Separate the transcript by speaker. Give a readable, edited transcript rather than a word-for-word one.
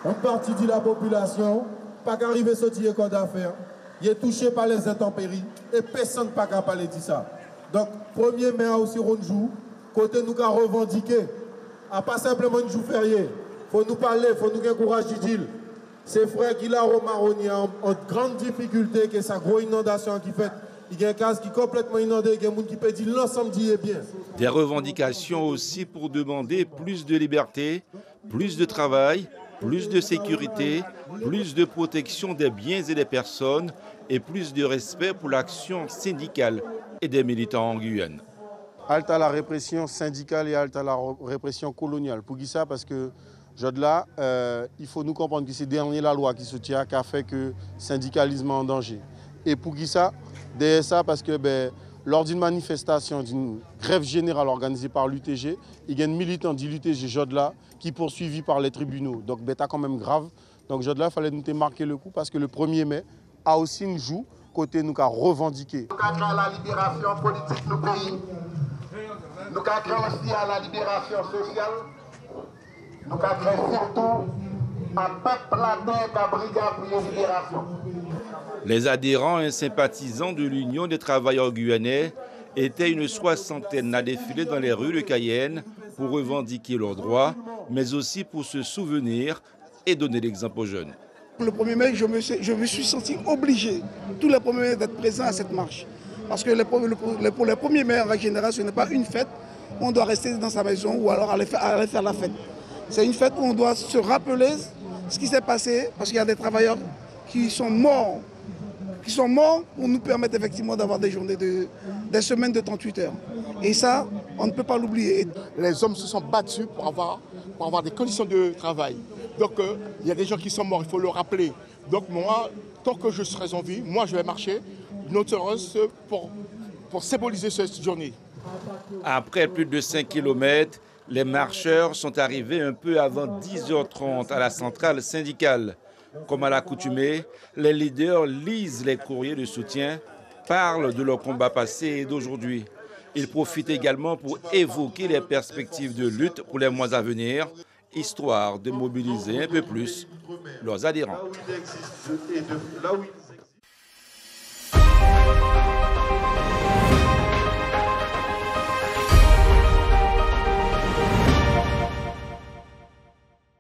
Speaker 1: une partie de la population pas qu'arriver à sortir corps d'affaires, il est touché par les intempéries et personne n'a pas parler de ça. Donc, 1er mai aussi, on joue, côté nous avons revendiqué, à pas simplement un jour férié. Il faut nous parler, il faut nous avoir courage de dire. Ces frères qui là au Maroni en grande difficulté, que sa grosse inondation qui fait, il y a un cas qui est complètement inondé, il y a un monde qui peut dire l'ensemble d'y bien.
Speaker 2: Des revendications aussi pour demander plus de liberté, plus de travail, plus de sécurité, plus de protection des biens et des personnes et plus de respect pour l'action syndicale et des militants en Guyane.
Speaker 3: Halte à la répression syndicale et halte à la répression coloniale. Pour qui ça? Parce que là, il faut nous comprendre que c'est dernier la loi qui se tient, qui a fait que le syndicalisme est en danger. Et pour qui ça? Derrière ça, parce que lors d'une manifestation, d'une grève générale organisée par l'UTG, il y a un militant de l'UTG Jodla qui est poursuivi par les tribunaux. Donc c'est quand même grave. Donc Jodla, il fallait nous marquer le coup parce que le 1er mai a aussi une joue côté nous a revendiqué.
Speaker 4: Nous avons la libération politique du pays. Nous avons aussi la libération sociale. Nous avons surtout un peuple latin qui a brigade pour la libération.
Speaker 2: Les adhérents et sympathisants de l'Union des travailleurs guyanais étaient une soixantaine à défiler dans les rues de Cayenne pour revendiquer leurs droits, mais aussi pour se souvenir et donner l'exemple aux jeunes.
Speaker 5: Le 1er mai, je me suis senti obligé, tous les 1er mai, d'être présent à cette marche. Parce que pour le 1er mai, en général, ce n'est pas une fête, on doit rester dans sa maison ou alors aller faire la fête. C'est une fête où on doit se rappeler ce qui s'est passé, parce qu'il y a des travailleurs qui sont morts pour nous permettre effectivement d'avoir des journées, des semaines de 38 heures. Et ça, on ne peut pas l'oublier.
Speaker 6: Les hommes se sont battus pour avoir des conditions de travail. Donc il y a des gens qui sont morts, il faut le rappeler. Donc moi, tant que je serai en vie, moi je vais marcher, notamment pour symboliser cette journée.
Speaker 2: Après plus de 5 km, les marcheurs sont arrivés un peu avant 10h30 à la centrale syndicale. Comme à l'accoutumée, les leaders lisent les courriers de soutien, parlent de leur combat passé et d'aujourd'hui. Ils profitent également pour évoquer les perspectives de lutte pour les mois à venir, histoire de mobiliser un peu plus leurs adhérents.
Speaker 1: Là où